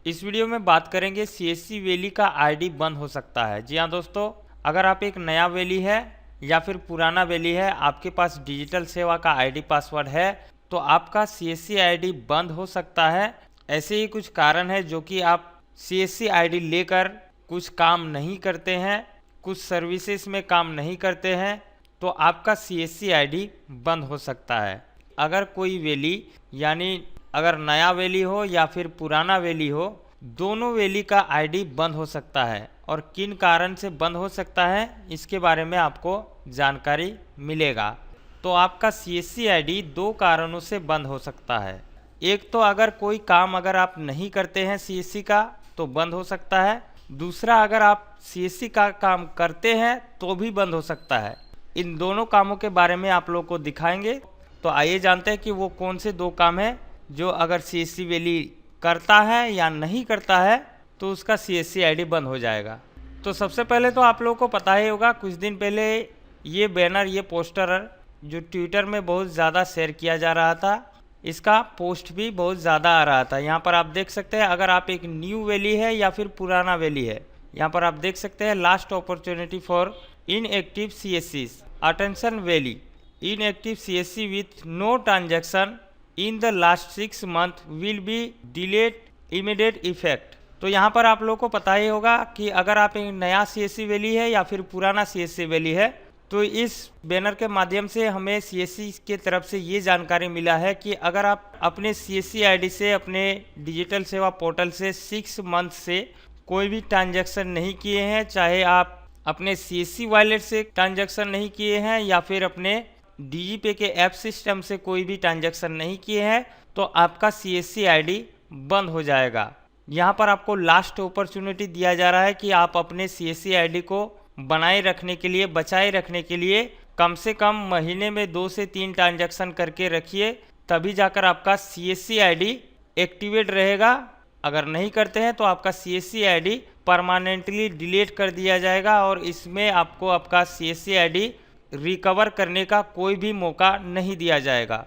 इस वीडियो में बात करेंगे सीएससी वैली का आईडी बंद हो सकता है। जी हाँ दोस्तों, अगर आप एक नया वैली है या फिर पुराना वैली है, आपके पास डिजिटल सेवा का आईडी पासवर्ड है तो आपका सीएससी आईडी बंद हो सकता है। ऐसे ही कुछ कारण है जो कि आप सीएससी आईडी लेकर कुछ काम नहीं करते हैं, कुछ सर्विसेज में काम नहीं करते हैं, तो आपका सीएससी आईडी बंद हो सकता है। अगर कोई वैली यानी अगर नया वैली हो या फिर पुराना वैली हो, दोनों वैली का आईडी बंद हो सकता है और किन कारण से बंद हो सकता है इसके बारे में आपको जानकारी मिलेगा। तो आपका सीएससी आईडी दो कारणों से बंद हो सकता है। एक तो अगर कोई काम अगर आप नहीं करते हैं सीएससी का तो बंद हो सकता है। दूसरा, अगर आप सीएससी का काम करते हैं तो भी बंद हो सकता है। इन दोनों कामों के बारे में आप लोग को दिखाएंगे। तो आइए जानते हैं कि वो कौन से दो काम हैं जो अगर सीएससी वैली करता है या नहीं करता है तो उसका सीएससी आईडी बंद हो जाएगा। तो सबसे पहले तो आप लोगों को पता ही होगा, कुछ दिन पहले ये बैनर, ये पोस्टर जो ट्विटर में बहुत ज़्यादा शेयर किया जा रहा था, इसका पोस्ट भी बहुत ज़्यादा आ रहा था। यहाँ पर आप देख सकते हैं, अगर आप एक न्यू वैली है या फिर पुराना वैली है, यहाँ पर आप देख सकते हैं last opportunity for inactive CSC, attention valley inactive CSC with no transaction in the last 6 month will be delayed immediate effect. तो यहाँ पर आप लोगों को पता ही होगा कि अगर आप एक नया सीएससी वैली है या फिर पुराना सीएससी वैली है, तो इस बैनर के माध्यम से हमें सीएससी के तरफ से ये जानकारी मिला है कि अगर आप अपने सीएससी आईडी से अपने डिजिटल सेवा पोर्टल से 6 मंथ से कोई भी ट्रांजैक्शन नहीं किए हैं, चाहे आप अपने सीएससी वॉलेट से ट्रांजैक्शन नहीं किए हैं या फिर अपने डीजीपे के ऐप सिस्टम से कोई भी ट्रांजैक्शन नहीं किए हैं, तो आपका सीएससी आईडी बंद हो जाएगा। यहाँ पर आपको लास्ट अपॉर्चुनिटी दिया जा रहा है कि आप अपने सीएससी आईडी को बनाए रखने के लिए, बचाए रखने के लिए कम से कम महीने में 2 से 3 ट्रांजैक्शन करके रखिए, तभी जाकर आपका सीएससी आईडी एक्टिवेट रहेगा। अगर नहीं करते हैं तो आपका सीएससी आईडी परमानेंटली डिलीट कर दिया जाएगा और इसमें आपको आपका सीएससी आईडी रिकवर करने का कोई भी मौका नहीं दिया जाएगा।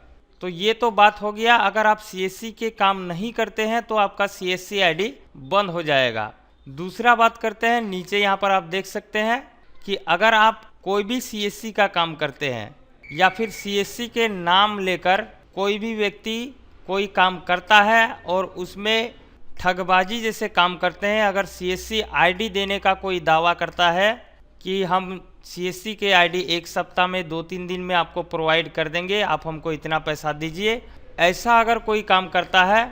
तो ये तो बात हो गया, अगर आप सीएससी के काम नहीं करते हैं तो आपका सीएससी आईडी बंद हो जाएगा। दूसरा बात करते हैं, नीचे यहाँ पर आप देख सकते हैं कि अगर आप कोई भी सीएससी का काम करते हैं या फिर सीएससी के नाम लेकर कोई भी व्यक्ति कोई काम करता है और उसमें ठगबाजी जैसे काम करते हैं, अगर सीएससी आईडी देने का कोई दावा करता है कि हम सीएससी के आईडी 1 सप्ताह में 2-3 दिन में आपको प्रोवाइड कर देंगे, आप हमको इतना पैसा दीजिए, ऐसा अगर कोई काम करता है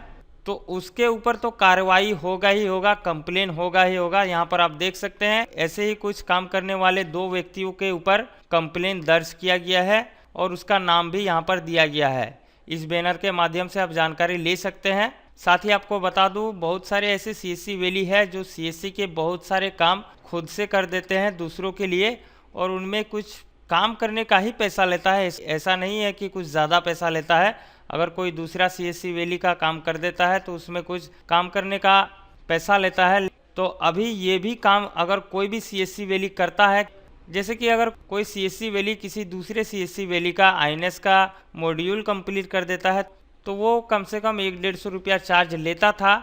तो उसके ऊपर तो कार्रवाई होगा ही होगा, कंप्लेन होगा ही होगा। यहाँ पर आप देख सकते हैं ऐसे ही कुछ काम करने वाले 2 व्यक्तियों के ऊपर कंप्लेन दर्ज किया गया है और उसका नाम भी यहाँ पर दिया गया है। इस बैनर के माध्यम से आप जानकारी ले सकते हैं। साथ ही आपको बता दूं, बहुत सारे ऐसे सीएससी वैली है जो सीएससी के बहुत सारे काम खुद से कर देते हैं दूसरों के लिए और उनमें कुछ काम करने का ही पैसा लेता है, ऐसा नहीं है कि कुछ ज़्यादा पैसा लेता है। अगर कोई दूसरा सीएससी वैली का काम कर देता है तो उसमें कुछ काम करने का पैसा लेता है। तो अभी ये भी काम अगर कोई भी सीएससी वैली करता है, जैसे कि अगर कोई सीएससी वैली किसी दूसरे सीएससी वैली का आईएनएस का मॉड्यूल कंप्लीट कर देता है तो वो कम से कम 100-150 रुपया चार्ज लेता था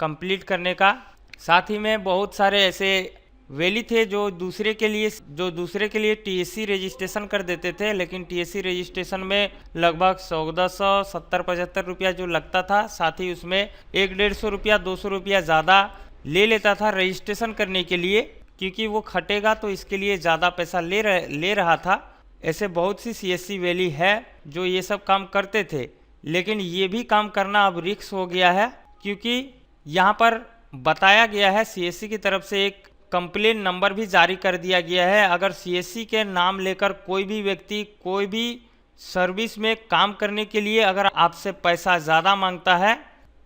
कंप्लीट करने का। साथ ही में बहुत सारे ऐसे वैली थे जो दूसरे के लिए टीएससी रजिस्ट्रेशन कर देते थे, लेकिन टीएससी रजिस्ट्रेशन में लगभग 100-150, 70-75 रुपया जो लगता था, साथ ही उसमें 100-150 रुपया 200 रुपया ज़्यादा ले लेता था रजिस्ट्रेशन करने के लिए, क्योंकि वो खटेगा तो इसके लिए ज़्यादा पैसा ले रहा था। ऐसे बहुत सी सीएससी वैली है जो ये सब काम करते थे, लेकिन ये भी काम करना अब रिस्क हो गया है, क्योंकि यहाँ पर बताया गया है सीएससी की तरफ से एक कंप्लेन नंबर भी जारी कर दिया गया है। अगर सीएससी के नाम लेकर कोई भी व्यक्ति कोई भी सर्विस में काम करने के लिए अगर आपसे पैसा ज़्यादा मांगता है,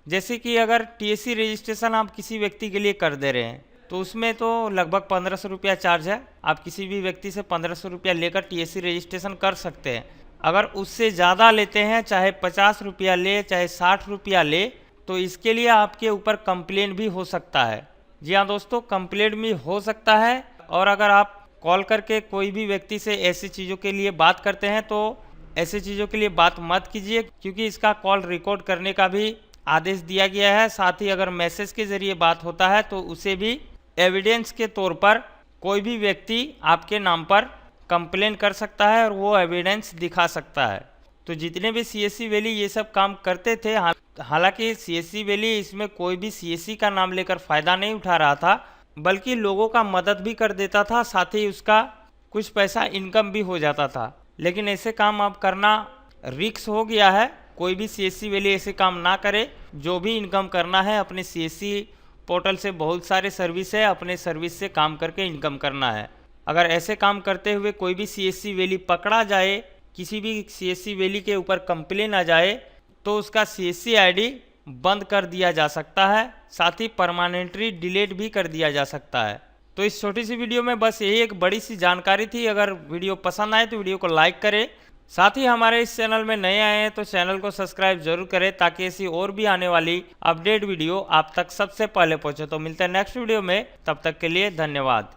जैसे कि अगर टीएससी रजिस्ट्रेशन आप किसी व्यक्ति के लिए कर दे रहे हैं तो उसमें तो लगभग 1500 रुपया चार्ज है, आप किसी भी व्यक्ति से 1500 रुपया लेकर टीएससी रजिस्ट्रेशन कर सकते हैं। अगर उससे ज़्यादा लेते हैं, चाहे 50 रुपया ले चाहे 60 रुपया ले, तो इसके लिए आपके ऊपर कंप्लेन भी हो सकता है। जी हाँ दोस्तों, कंप्लेंट भी हो सकता है। और अगर आप कॉल करके कोई भी व्यक्ति से ऐसी चीज़ों के लिए बात करते हैं तो ऐसी चीज़ों के लिए बात मत कीजिए, क्योंकि इसका कॉल रिकॉर्ड करने का भी आदेश दिया गया है। साथ ही अगर मैसेज के जरिए बात होता है तो उसे भी एविडेंस के तौर पर कोई भी व्यक्ति आपके नाम पर कंप्लेन कर सकता है और वो एविडेंस दिखा सकता है। तो जितने भी सीएससी वैली ये सब काम करते थे, हालांकि सीएससी वैली इसमें कोई भी सीएससी का नाम लेकर फ़ायदा नहीं उठा रहा था, बल्कि लोगों का मदद भी कर देता था, साथ ही उसका कुछ पैसा इनकम भी हो जाता था। लेकिन ऐसे काम अब करना रिस्क हो गया है। कोई भी सीएससी वैली ऐसे काम ना करे। जो भी इनकम करना है अपने सीएससी पोर्टल से बहुत सारे सर्विस है, अपने सर्विस से काम करके इनकम करना है। अगर ऐसे काम करते हुए कोई भी सीएससी वैली पकड़ा जाए, किसी भी सीएससी वैली के ऊपर कंप्लेन आ जाए, तो उसका सीएससी आईडी बंद कर दिया जा सकता है, साथ ही परमानेंटली डिलीट भी कर दिया जा सकता है। तो इस छोटी सी वीडियो में बस यही एक बड़ी सी जानकारी थी। अगर वीडियो पसंद आए तो वीडियो को लाइक करें। साथ ही हमारे इस चैनल में नए आए हैं तो चैनल को सब्सक्राइब जरूर करें, ताकि ऐसी और भी आने वाली अपडेट वीडियो आप तक सबसे पहले पहुंचे। तो मिलते हैं नेक्स्ट वीडियो में, तब तक के लिए धन्यवाद।